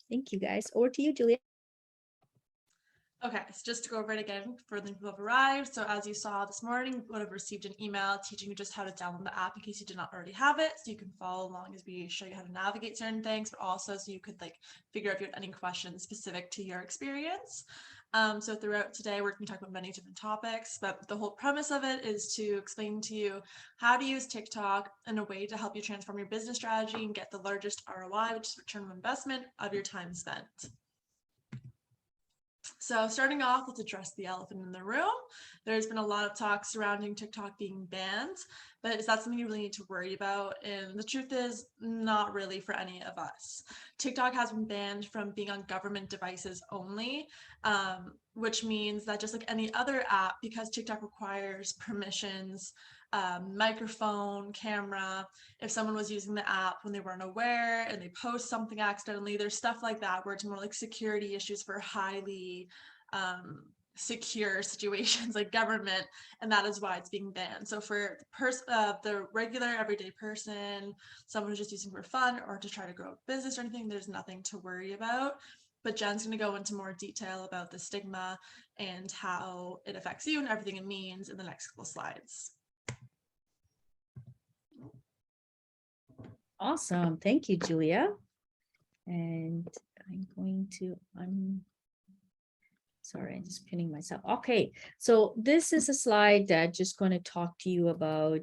Thank you, guys. Over to you, Julia. Okay, so just to go over it again for the people who have arrived. So as you saw this morning, you would have received an email teaching you just how to download the app in case you did not already have it. So you can follow along as we show you how to navigate certain things, but also so you could like figure out if you had any questions specific to your experience. So throughout today, we're going to talk about many different topics, but the whole premise of it is to explain to you how to use TikTok in a way to help you transform your business strategy and get the largest ROI, which is return on investment of your time spent. So starting off, let's address the elephant in the room. There's been a lot of talk surrounding TikTok being banned, but is that something you really need to worry about? And the truth is, not really for any of us. TikTok has been banned from being on government devices only, which means that just like any other app, because TikTok requires permissions, microphone, camera, if someone was using the app when they weren't aware and they post something accidentally, there's stuff like that where it's more like security issues for highly secure situations like government, and that is why it's being banned. So for the regular everyday person, someone who's just using for fun or to try to grow a business or anything, there's nothing to worry about. But Jen's going to go into more detail about the stigma and how it affects you and everything it means in the next couple slides. Awesome. Thank you, Julia. And I'm going to sorry, I'm just pinning myself. Okay, so this is a slide that just going to talk to you about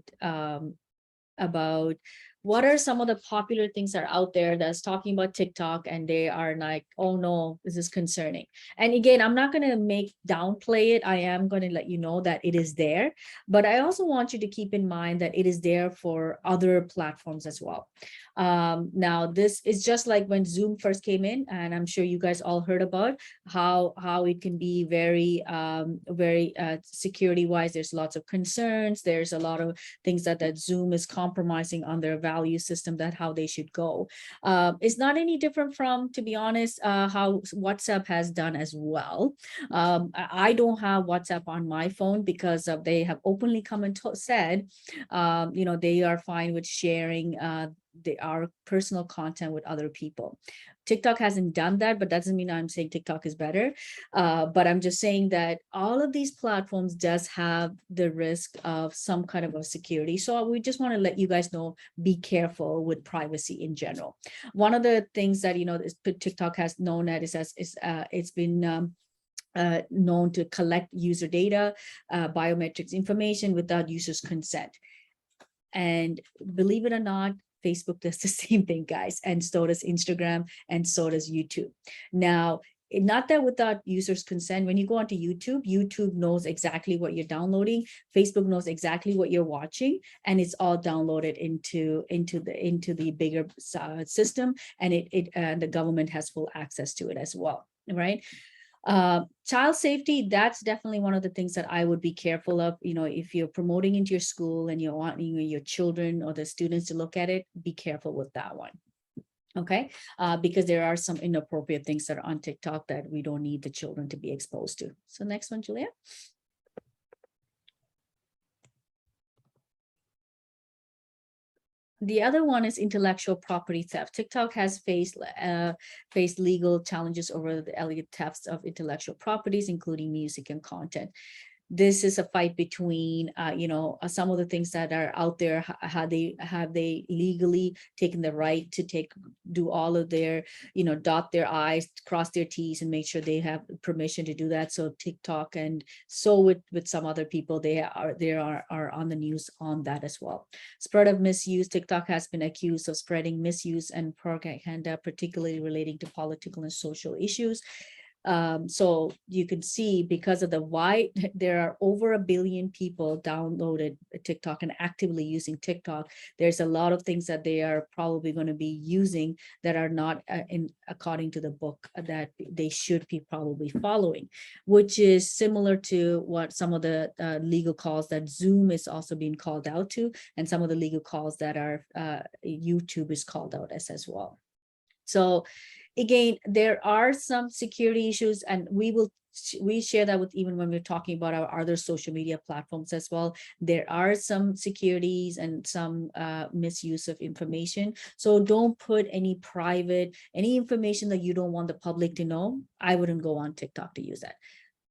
what are some of the popular things that are out there that's talking about TikTok, and they are like, oh no, this is concerning. And again, I'm not going to make downplay it. I am going to let you know that it is there, but I also want you to keep in mind that it is there for other platforms as well. Now this is just like when Zoom first came in, and I'm sure you guys all heard about how it can be very security wise. There's lots of concerns. There's a lot of things that Zoom is compromising on their value system, that how they should go. It's not any different from, to be honest, how WhatsApp has done as well. I don't have WhatsApp on my phone because they have openly come and said, they are fine with sharing our personal content with other people. TikTok hasn't done that, but doesn't mean I'm saying TikTok is better. But I'm just saying that all of these platforms does have the risk of some kind of a security. So we just want to let you guys know, be careful with privacy in general. One of the things that, TikTok has known at is it's been known to collect user data, biometrics information without users' consent. And believe it or not, Facebook does the same thing, guys, and so does Instagram, and so does YouTube. Now, not that without users' consent, when you go onto YouTube, YouTube knows exactly what you're downloading. Facebook knows exactly what you're watching, and it's all downloaded into the bigger system, and the government has full access to it as well, right? Child safety, that's definitely one of the things that I would be careful of. If you're promoting into your school and you're wanting your children or the students to look at it, be careful with that one. Okay, because there are some inappropriate things that are on TikTok that we don't need the children to be exposed to. So next one, Julia. The other one is intellectual property theft. TikTok has faced legal challenges over the alleged thefts of intellectual properties, including music and content. This is a fight between, some of the things that are out there. Have they legally taken the right to do all of their, dot their I's, cross their T's, and make sure they have permission to do that. So TikTok and so with some other people, they are on the news on that as well. Spread of misuse. TikTok has been accused of spreading misuse and propaganda, particularly relating to political and social issues. So you can see, because of the wide, there are over 1 billion people downloaded TikTok and actively using TikTok. There's a lot of things that they are probably going to be using that are not according to the book that they should be probably following, which is similar to what some of the legal calls that Zoom is also being called out to, and some of the legal calls that are YouTube is called out as well. So Again, there are some security issues, and we share that with, even when we're talking about our other social media platforms as well. There are some securities and some misuse of information. So don't put any information that you don't want the public to know. I wouldn't go on TikTok to use that.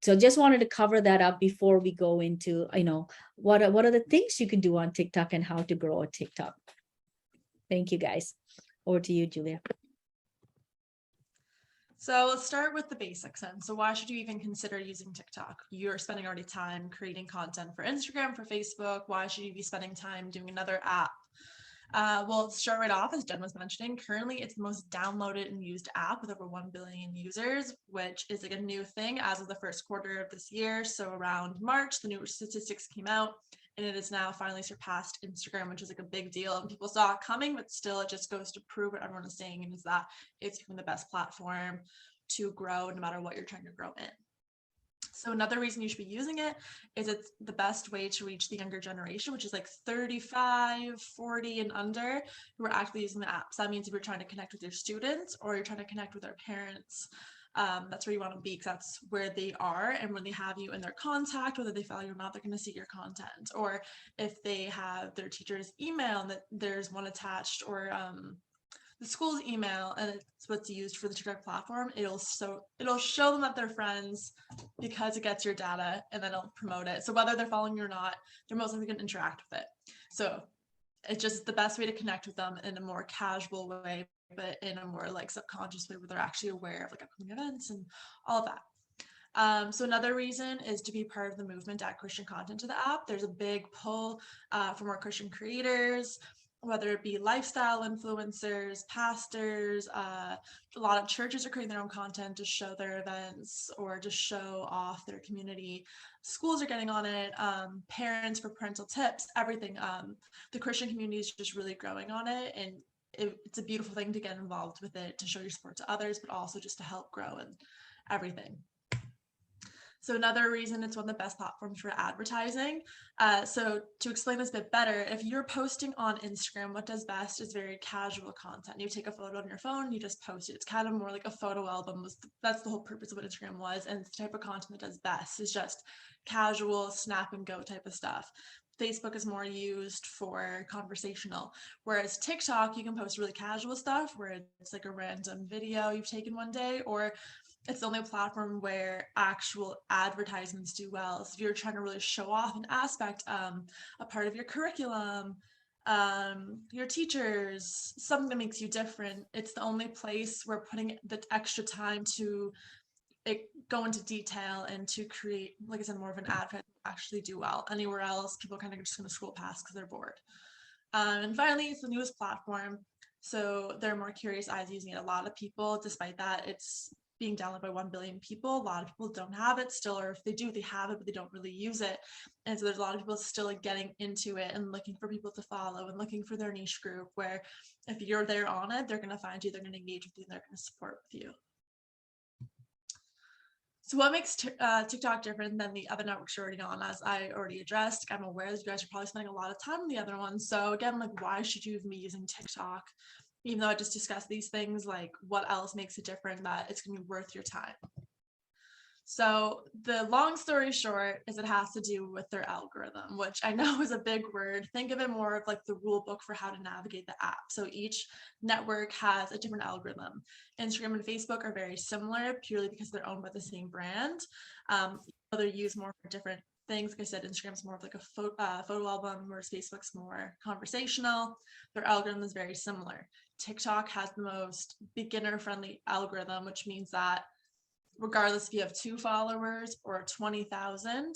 So just wanted to cover that up before we go into, what are the things you can do on TikTok and how to grow a TikTok. Thank you, guys. Over to you, Julia. So let's start with the basics then. So why should you even consider using TikTok? You're spending already time creating content for Instagram, for Facebook. Why should you be spending time doing another app? Well, to start right off, as Jen was mentioning, currently it's the most downloaded and used app with over 1 billion users, which is like a new thing as of the first quarter of this year. So around March, the new statistics came out, and it has now finally surpassed Instagram, which is like a big deal. And people saw it coming, but still it just goes to prove what everyone is saying, and is that it's becoming the best platform to grow no matter what you're trying to grow in. So another reason you should be using it is it's the best way to reach the younger generation, which is like 35, 40 and under, who are actually using the apps. That means if you're trying to connect with your students or you're trying to connect with their parents, that's where you want to be, because that's where they are. And when they have you in their contact, whether they follow you or not, they're going to see your content. Or if they have their teacher's email and that there's one attached, or the school's email, and it's what's used for the TikTok platform, it'll show them that they're friends because it gets your data, and then it'll promote it. So whether they're following you or not, they're most likely going to interact with it. So it's just the best way to connect with them in a more casual way, but in a more like subconscious way where they're actually aware of like upcoming events and all of that. So another reason is to be part of the movement to add Christian content to the app. There's a big pull for more Christian creators, whether it be lifestyle influencers, pastors. A lot of churches are creating their own content to show their events or to show off their community. Schools are getting on it, parents for parental tips, everything. The Christian community is just really growing on it, and it's a beautiful thing to get involved with it, to show your support to others, but also just to help grow and everything. So another reason it's one of the best platforms for advertising. So to explain this a bit better, if you're posting on Instagram, what does best is very casual content. You take a photo on your phone and you just post it. It's kind of more like a photo album. That's the whole purpose of what Instagram was. And it's the type of content that does best is just casual, snap and go type of stuff. Facebook is more used for conversational, whereas TikTok, you can post really casual stuff where it's like a random video you've taken one day, or it's the only platform where actual advertisements do well. So if you're trying to really show off an aspect, a part of your curriculum, your teachers, something that makes you different, it's the only place where putting the extra time to go into detail and to create, like I said, more of an advert actually do well. Anywhere else, people are kind of just going to scroll past because they're bored. And finally, it's the newest platform, so there are more curious eyes using it. A lot of people, despite that it's being downloaded by 1 billion people, a lot of people don't have it still, or if they do, they have it, but they don't really use it. And so there's a lot of people still like getting into it and looking for people to follow and looking for their niche group, where if you're there on it, they're going to find you, they're going to engage with you, and they're going to support with you. So what makes TikTok different than the other networks you're already on? As I already addressed, I'm aware that you guys are probably spending a lot of time on the other ones. So again, like, why should you even be using TikTok? Even though I just discussed these things, like what else makes it different that it's going to be worth your time? So the long story short is it has to do with their algorithm, which I know is a big word. Think of it more of like the rule book for how to navigate the app. So each network has a different algorithm. Instagram and Facebook are very similar purely because they're owned by the same brand. They're used more for different things. Like I said, Instagram's more of like a photo album, whereas Facebook's more conversational. Their algorithm is very similar. TikTok has the most beginner-friendly algorithm, which means that regardless if you have 2 followers or 20,000,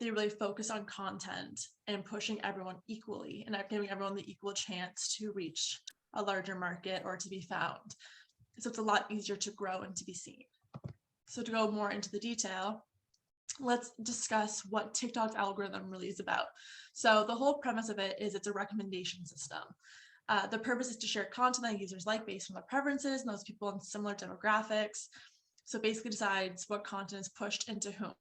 they really focus on content and pushing everyone equally and giving everyone the equal chance to reach a larger market or to be found. So it's a lot easier to grow and to be seen. So to go more into the detail, let's discuss what TikTok's algorithm really is about. So the whole premise of it is it's a recommendation system. The purpose is to share content that users like based on their preferences and those people in similar demographics. So basically decides what content is pushed into whom.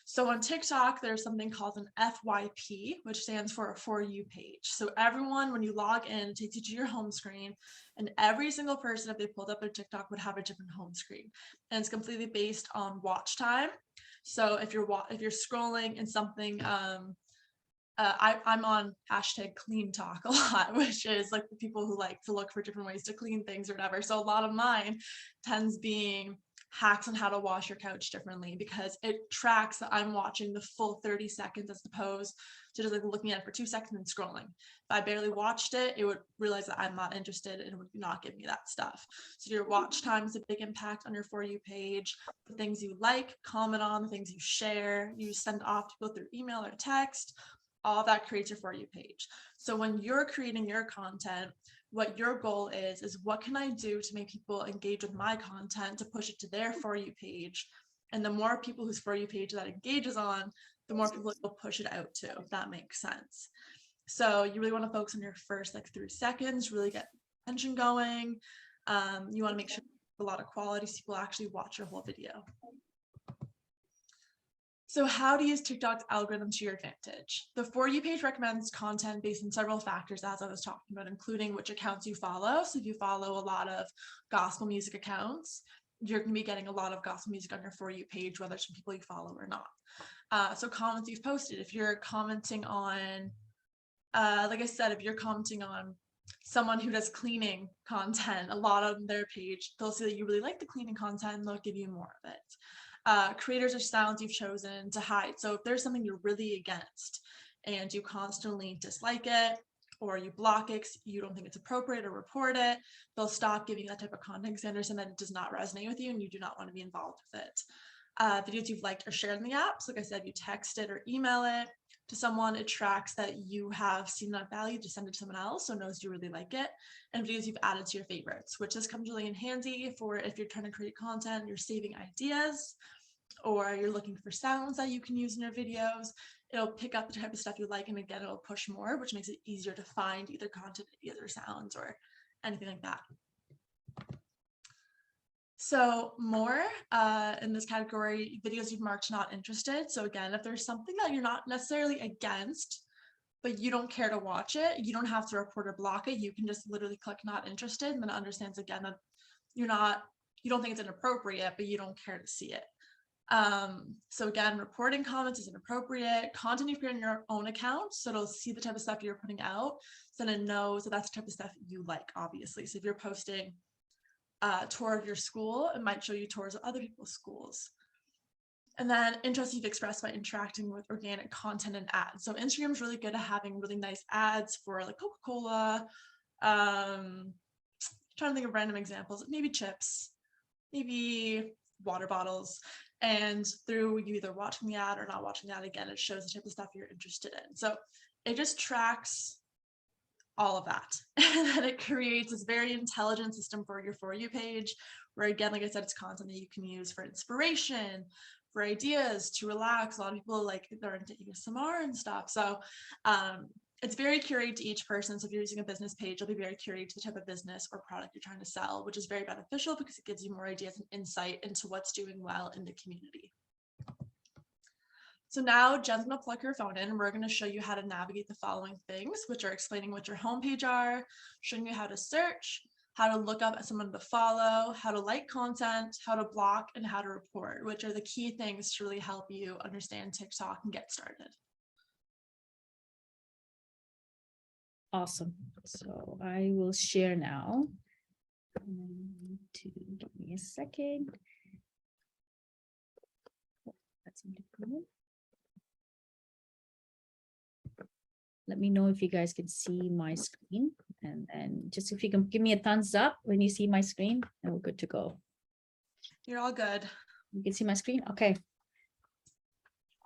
So on TikTok, there's something called an FYP, which stands for a For You page. So everyone, when you log in, it takes you to your home screen, and every single person, if they pulled up their TikTok, would have a different home screen. And it's completely based on watch time. So if you're scrolling and something, I'm on hashtag clean talk a lot, which is like the people who like to look for different ways to clean things or whatever. So a lot of mine tends being hacks on how to wash your couch differently, because it tracks that I'm watching the full 30 seconds as opposed to just like looking at it for 2 seconds and scrolling. If I barely watched it, it would realize that I'm not interested and it would not give me that stuff. So your watch time is a big impact on your For You page. The things you like, comment on, the things you share, you send off to people through email or text, all that creates your For You page. So when you're creating your content, what your goal is what can I do to make people engage with my content to push it to their For You page? And the more people whose For You page that engages on, the more people will push it out to, if that makes sense. So you really want to focus on your first like 3 seconds, really get attention going. You want to make sure a lot of quality so people actually watch your whole video. So how to use TikTok's algorithm to your advantage. The For You page recommends content based on several factors, as I was talking about, including which accounts you follow. So if you follow a lot of gospel music accounts, you're going to be getting a lot of gospel music on your For You page, whether it's from people you follow or not. So comments you've posted. If you're commenting on, like I said, if you're commenting on someone who does cleaning content, a lot on their page, they'll see that you really like the cleaning content and they'll give you more of it. Creators or styles you've chosen to hide. So if there's something you're really against and you constantly dislike it, or you block it, you don't think it's appropriate or report it, they'll stop giving you that type of content because they understand that it does not resonate with you and you do not want to be involved with it. Videos you've liked or shared in the apps, like I said, you text it or email it to someone, it tracks that you have seen that value to send it to someone else, so it knows you really like it. And videos you've added to your favorites, which this comes really in handy for if you're trying to create content, you're saving ideas, or you're looking for sounds that you can use in your videos. It'll pick up the type of stuff you like, and again, it'll push more, which makes it easier to find either content ideas or sounds or anything like that. So more in this category, videos you've marked not interested. So again, if there's something that you're not necessarily against, but you don't care to watch it, you don't have to report or block it. You can just literally click not interested, and then it understands again that you don't think it's inappropriate, but you don't care to see it. So again, reporting comments is inappropriate. Content you create on your own account, so it'll see the type of stuff you're putting out, so then it knows that that's the type of stuff you like, obviously. So if you're posting a tour of your school, it might show you tours of other people's schools. And then interest you've expressed by interacting with organic content and ads. So Instagram's really good at having really nice ads for like Coca-Cola. Trying to think of random examples, maybe chips, maybe water bottles. And through you either watching the ad or not watching the ad, again, it shows the type of stuff you're interested in. So it just tracks all of that. And then it creates this very intelligent system for your For You page, where again, like I said, it's content that you can use for inspiration, for ideas, to relax. A lot of people like they're into ASMR and stuff. So it's very curated to each person. So if you're using a business page, it'll be very curated to the type of business or product you're trying to sell, which is very beneficial because it gives you more ideas and insight into what's doing well in the community. So now Jen's gonna plug her phone in and we're gonna show you how to navigate the following things, which are explaining what your homepage are, showing you how to search, how to look up someone to follow, how to like content, how to block, and how to report, which are the key things to really help you understand TikTok and get started. Awesome. So I will share now. To give me a second. That's good. Let me know if you guys can see my screen, and then just if you can give me a thumbs up when you see my screen, and we're good to go. You're all good. You can see my screen? Okay.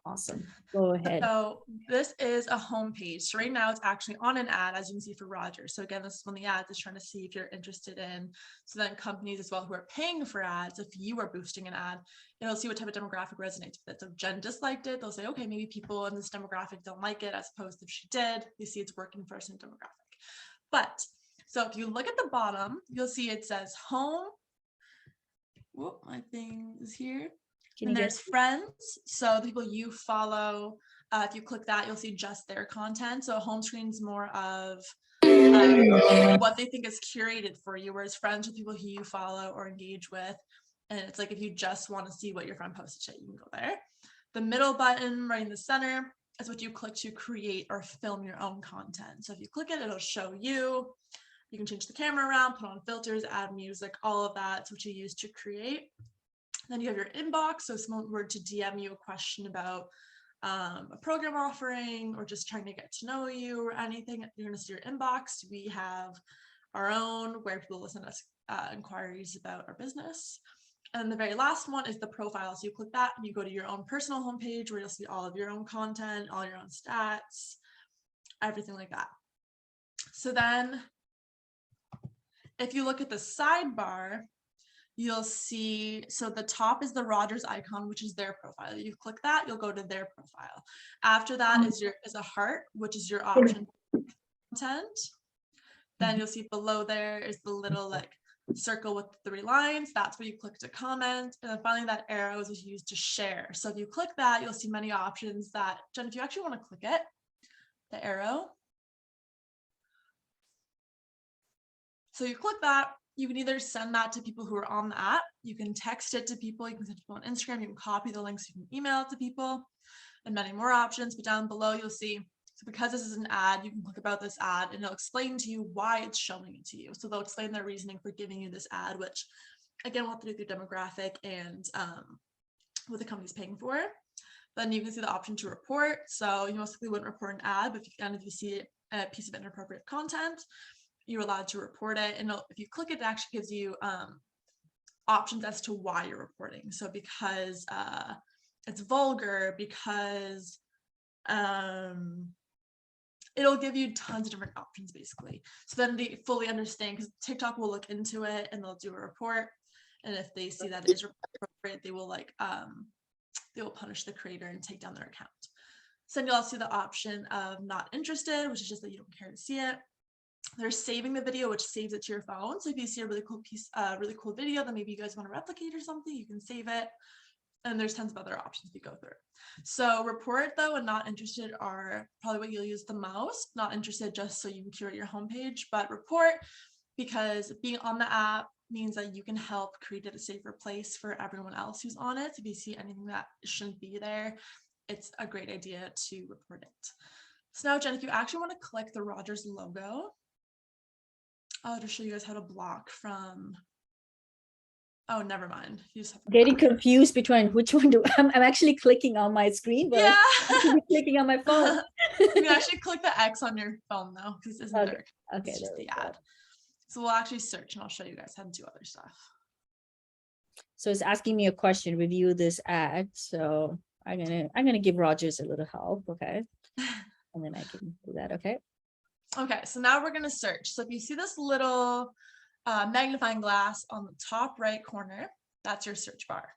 Awesome. Go ahead. So this is a home page. So right now it's actually on an ad, as you can see for Roger. So again, this is one of the ads is trying to see if you're interested in. So then companies as well who are paying for ads, if you are boosting an ad, it'll see what type of demographic resonates with it. So if Jen disliked it, they'll say, okay, maybe people in this demographic don't like it, as opposed to if she did, they see it's working for a certain demographic. But so if you look at the bottom, you'll see it says home whoop, my thing is here. Can And you get there's friends. So the people you follow, if you click that, you'll see just their content. So home screen's more of what they think is curated for you, whereas friends are people who you follow or engage with. And it's like if you just want to see what your friend posted, you can go there. The middle button right in the center is what you click to create or film your own content. So if you click it, it'll show you. You can change the camera around, put on filters, add music, all of that's what you use to create. Then you have your inbox. So if someone were to DM you a question about a program offering or just trying to get to know you or anything, you're going to see your inbox. We have our own where people will send us inquiries about our business. And the very last one is the profile. So you click that and you go to your own personal homepage where you'll see all of your own content, all your own stats, everything like that. So then if you look at the sidebar, you'll see, so the top is the Rogers icon, which is their profile. You click that, you'll go to their profile. After that is a heart, which is your option content. Then you'll see below there is the little like circle with 3 lines. That's where you click to comment. And then finally that arrow is used to share. So if you click that, you'll see many options that, Jen, if you actually want to click it, the arrow. So you click that, you can either send that to people who are on the app, you can text it to people, you can send people on Instagram, you can copy the links, you can email it to people, and many more options. But down below, you'll see, so because this is an ad, you can click about this ad and it'll explain to you why it's showing it to you. So they'll explain their reasoning for giving you this ad, which again, we'll have to do with your demographic and what the company's paying for. Then you can see the option to report. So you most likely wouldn't report an ad, but if you see a piece of inappropriate content, you're allowed to report it. And if you click it, it actually gives you options as to why you're reporting. So because it's vulgar, because it'll give you tons of different options basically. So then they fully understand, because TikTok will look into it and they'll do a report. And if they see that it is appropriate, they will punish the creator and take down their account. So then you'll also see the option of not interested, which is just that you don't care to see it. There's saving the video, which saves it to your phone. So if you see a really cool piece, really cool video that maybe you guys want to replicate or something, you can save it. And there's tons of other options you go through. So report though and not interested are probably what you'll use the most. Not interested just so you can curate your homepage, but report because being on the app means that you can help create it a safer place for everyone else who's on it. If you see anything that shouldn't be there, it's a great idea to report it. So now, Jen, if you actually want to click the Rogers logo, I'll just show you guys how to block from. Oh, never mind. You just have to getting confused between which one I'm actually clicking on my screen, but yeah. I'm clicking on my phone. You can actually click the X on your phone though, because it isn't Okay. dark. Okay, It's just there the we go. ad. So we'll actually search and I'll show you guys how to do other stuff. So it's asking me a question, review this ad. So I'm gonna give Rogers a little help, okay? And then I can do that, okay? Okay, so now we're gonna search. So if you see this little magnifying glass on the top right corner, that's your search bar.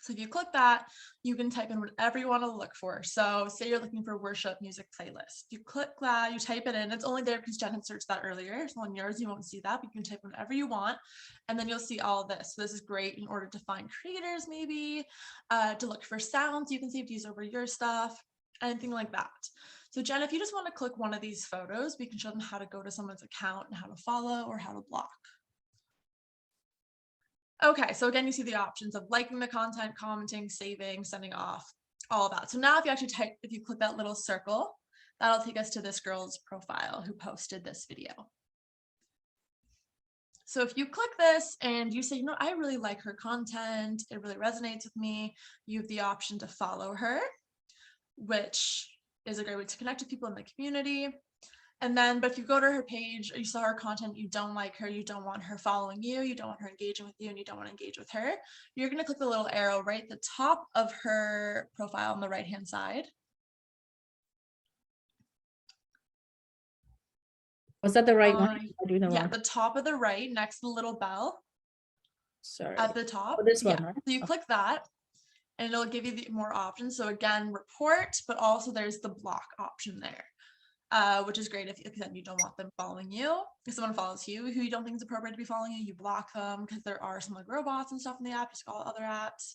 So if you click that, you can type in whatever you want to look for. So say you're looking for worship music playlist. You click that, you type it in. It's only there because Jen had searched that earlier. So on yours, you won't see that, but you can type whatever you want. And then you'll see all of this. So this is great in order to find creators, maybe to look for sounds you can save to use over your stuff, anything like that. So Jen, if you just want to click one of these photos, we can show them how to go to someone's account and how to follow or how to block. Okay, so again, you see the options of liking the content, commenting, saving, sending off, all of that. So now if you actually if you click that little circle, that'll take us to this girl's profile who posted this video. So if you click this and you say, you know, I really like her content, it really resonates with me, you have the option to follow her, which is a great way to connect with people in the community. And then, but if you go to her page, or you saw her content, you don't like her, you don't want her following you, you don't want her engaging with you, and you don't want to engage with her, you're going to click the little arrow right at the top of her profile on the right-hand side. Was that the right one? Yeah, the top of the right, next to the little bell. Sorry. At the top. Oh, this one, yeah. right? So you click that, and it'll give you more options. So again, report, but also there's the block option there. which is great if then you don't want them following you. If someone follows you who you don't think is appropriate to be following you, you block them, because there are some like robots and stuff in the app, just call other apps.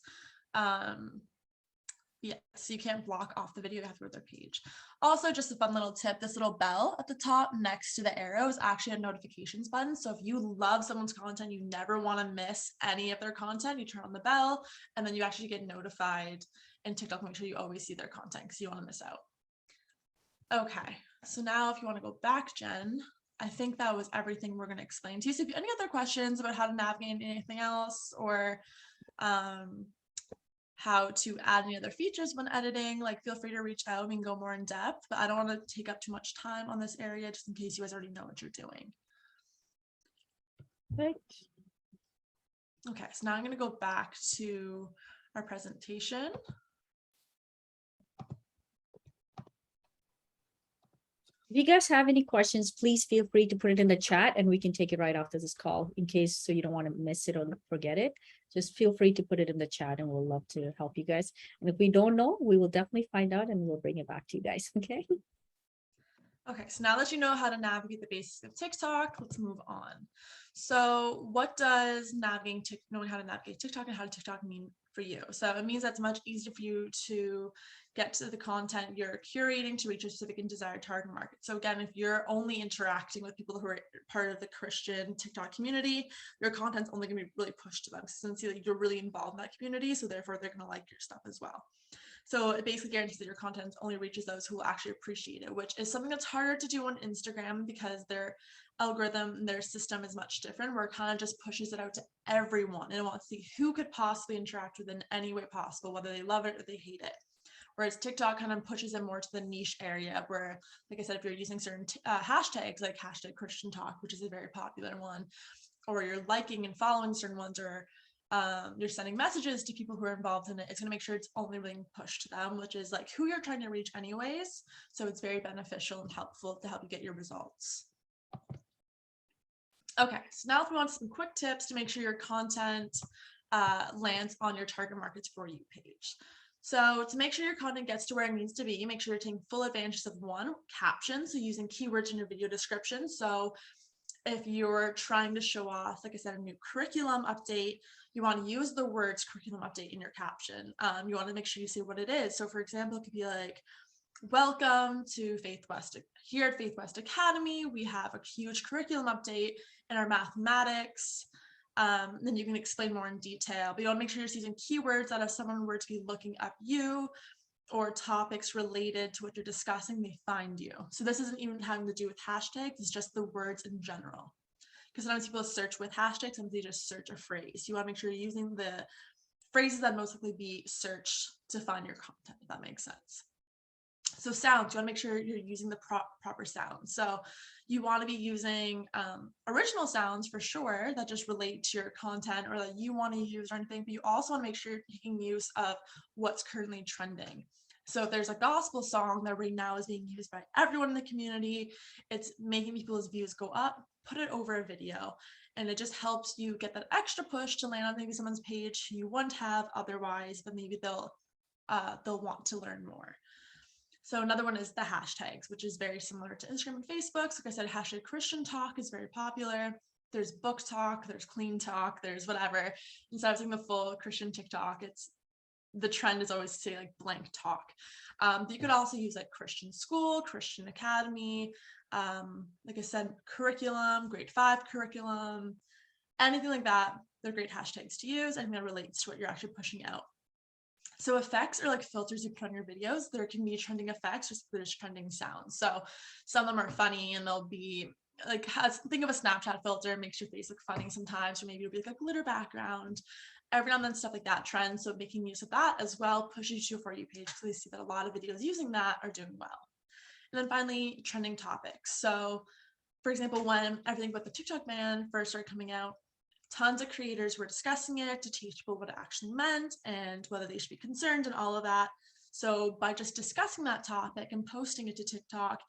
Yeah, so you can't block off the video, you have to go to their page. Also, just a fun little tip, this little bell at the top next to the arrow is actually a notifications button. So if you love someone's content, you never want to miss any of their content, you turn on the bell and then you actually get notified. And TikTok, make sure you always see their content because you want to miss out. Okay, so now if you want to go back, Jen, I think that was everything we're going to explain to you. So if you have any other questions about how to navigate anything else, or how to add any other features when editing, like feel free to reach out. We can go more in depth, but I don't want to take up too much time on this area just in case you guys already know what you're doing. Right. Okay, so now I'm going to go back to our presentation. If you guys have any questions, please feel free to put it in the chat and we can take it right after this call in case, so you don't want to miss it or forget it. Just feel free to put it in the chat and we'll love to help you guys. And if we don't know, we will definitely find out and we'll bring it back to you guys. Okay. Okay, so now that you know how to navigate the basics of TikTok, let's move on. So what does knowing how to navigate TikTok and how to TikTok mean for you? So it means that it's much easier for you to get to the content you're curating to reach a specific and desired target market. So again, if you're only interacting with people who are part of the Christian TikTok community, your content's only going to be really pushed to them since you're really involved in that community. So therefore, they're going to like your stuff as well. So it basically guarantees that your content only reaches those who will actually appreciate it, which is something that's harder to do on Instagram because their algorithm, their system is much different, where it kind of just pushes it out to everyone and it wants to see who could possibly interact with it in any way possible, whether they love it or they hate it. Whereas TikTok kind of pushes it more to the niche area where, like I said, if you're using certain hashtags like hashtag Christian Talk, which is a very popular one, or you're liking and following certain ones, or you're sending messages to people who are involved in it, it's going to make sure it's only being pushed to them, which is like who you're trying to reach anyways. So it's very beneficial and helpful to help you get your results. Okay, so now if we want some quick tips to make sure your content lands on your target markets for you page. So to make sure your content gets to where it needs to be, make sure you're taking full advantage of one, captions, so using keywords in your video description. So if you're trying to show off, like I said, a new curriculum update, you want to use the words curriculum update in your caption. You want to make sure you say what it is. So for example, it could be like, welcome to Faith West. Here at Faith West Academy, we have a huge curriculum update in our mathematics. Then you can explain more in detail, but you want to make sure you're using keywords that if someone were to be looking up you or topics related to what you're discussing, they find you. So this isn't even having to do with hashtags, it's just the words in general. Because sometimes people search with hashtags, sometimes they just search a phrase. You want to make sure you're using the phrases that most likely be searched to find your content, if that makes sense. So sounds, you want to make sure you're using the proper sounds. So you want to be using original sounds for sure that just relate to your content or that you want to use or anything, but you also want to make sure you're making use of what's currently trending. So if there's a gospel song that right now is being used by everyone in the community, it's making people's views go up, put it over a video, and it just helps you get that extra push to land on maybe someone's page who you wouldn't have otherwise, but maybe they'll want to learn more. So another one is the hashtags, which is very similar to Instagram and Facebook. So like I said, hashtag Christian Talk is very popular. There's book talk, there's clean talk, there's whatever. Instead of saying the full Christian TikTok, the trend is always to say like blank talk. You could also use like Christian school, Christian academy, like I said, curriculum, grade 5 curriculum, anything like that. They're great hashtags to use. I think that relates to what you're actually pushing out. So effects are like filters you put on your videos. There can be trending effects, or there's trending sounds. So some of them are funny and they'll be like, think of a Snapchat filter, makes your face look funny sometimes, or maybe it'll be like a glitter background. Every now and then stuff like that trends. So making use of that as well pushes you For You page because they see that a lot of videos using that are doing well. And then finally, trending topics. So for example, when everything but the TikTok ban first started coming out, tons of creators were discussing it to teach people what it actually meant and whether they should be concerned and all of that. So by just discussing that topic and posting it to TikTok,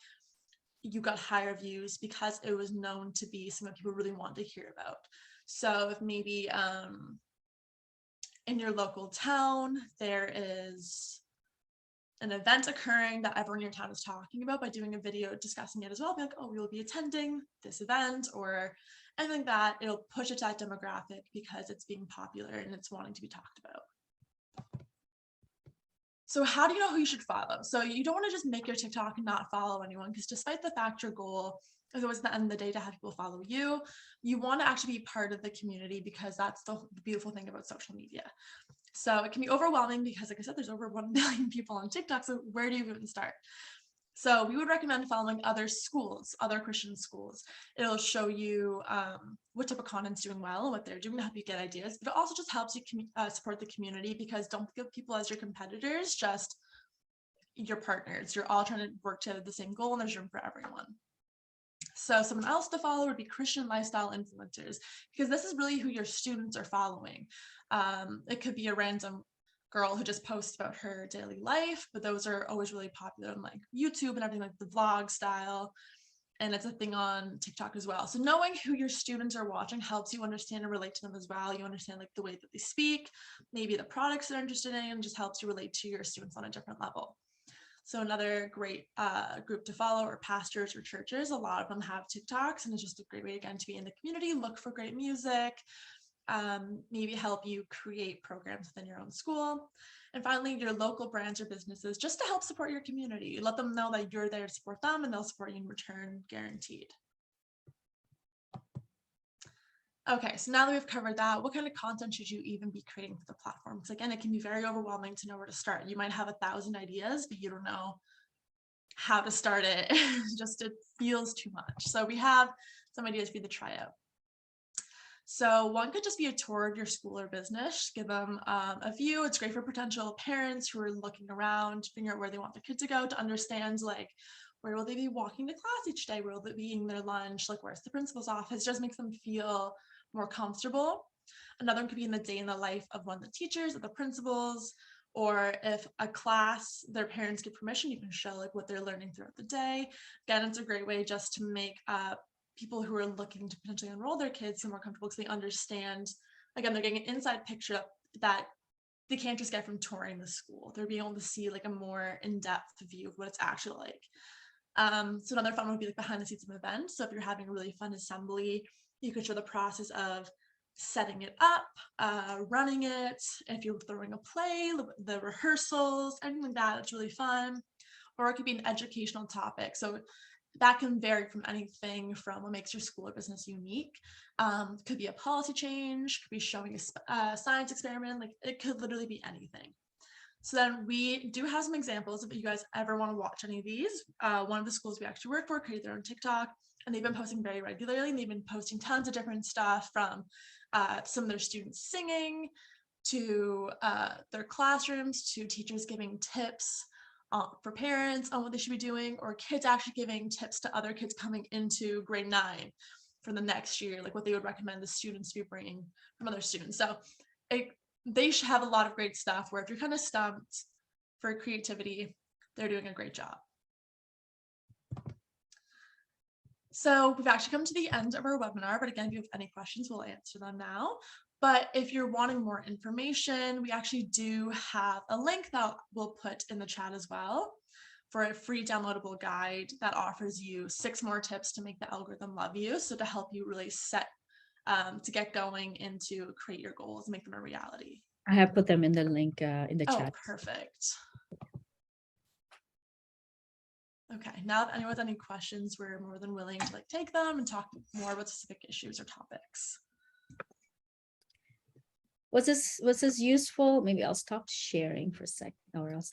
you got higher views because it was known to be something people really want to hear about. So if maybe in your local town, there is an event occurring that everyone in your town is talking about by doing a video discussing it as well. Be like, oh, we will be attending this event or anything like that. It'll push it to that demographic because it's being popular and it's wanting to be talked about. So how do you know who you should follow? So you don't want to just make your TikTok and not follow anyone, because despite the fact your goal is always at the end of the day to have people follow you, you want to actually be part of the community, because that's the beautiful thing about social media. So it can be overwhelming because, like I said, there's over 1 billion people on TikTok. So where do you even start? So we would recommend following other schools, other Christian schools. It'll show you what type of content's doing well and what they're doing to help you get ideas. But it also just helps you support the community, because don't think of people as your competitors, just your partners. You're all trying to work to the same goal, and there's room for everyone. So someone else to follow would be Christian lifestyle influencers, because this is really who your students are following. It could be a random girl who just posts about her daily life, but those are always really popular on like YouTube and everything, like the vlog style. And it's a thing on TikTok as well. So knowing who your students are watching helps you understand and relate to them as well. You understand like the way that they speak, maybe the products they're interested in, and just helps you relate to your students on a different level. So another great group to follow are pastors or churches. A lot of them have TikToks, and it's just a great way, again, to be in the community, look for great music, maybe help you create programs within your own school. And finally, your local brands or businesses, just to help support your community. Let them know that you're there to support them, and they'll support you in return, guaranteed. Okay, so now that we've covered that, what kind of content should you even be creating for the platform? Because again, it can be very overwhelming to know where to start. You might have 1,000 ideas, but you don't know how to start it. It feels too much. So we have some ideas for you to try out. So one could just be a tour of your school or business, give them a view. It's great for potential parents who are looking around, figure out where they want their kid to go, to understand like, where will they be walking to class each day? Where will they be eating their lunch? Like, where's the principal's office? It just makes them feel more comfortable. Another one could be in the day in the life of one of the teachers or the principals, or if a class, their parents give permission, you can show like what they're learning throughout the day. Again, it's a great way just to make people who are looking to potentially enroll their kids feel more comfortable, because they understand, again, they're getting an inside picture that they can't just get from touring the school. They're being able to see like a more in-depth view of what it's actually like. So another fun one would be like behind the scenes of an event. So if you're having a really fun assembly, you could show the process of setting it up, running it. If you're throwing a play, the rehearsals, anything like that, it's really fun. Or it could be an educational topic. So that can vary from anything from what makes your school or business unique. Could be a policy change, could be showing a science experiment, like it could literally be anything. So then we do have some examples if you guys ever want to watch any of these. One of the schools we actually work for created their own TikTok, and they've been posting very regularly, and they've been posting tons of different stuff, from some of their students singing to their classrooms, to teachers giving tips for parents on what they should be doing, or kids actually giving tips to other kids coming into grade 9 for the next year, like what they would recommend the students to be bringing from other students. So they should have a lot of great stuff where if you're kind of stumped for creativity, they're doing a great job. So we've actually come to the end of our webinar, but again, if you have any questions, we'll answer them now. But if you're wanting more information, we actually do have a link that we'll put in the chat as well, for a free downloadable guide that offers you 6 more tips to make the algorithm love you. So to help you really set, to get going and to create your goals, make them a reality. I have put them in the link in the chat. Oh, perfect. Okay, now if anyone has any questions, we're more than willing to like take them and talk more about specific issues or topics. Was this useful? Maybe I'll stop sharing for a second, or I'll stop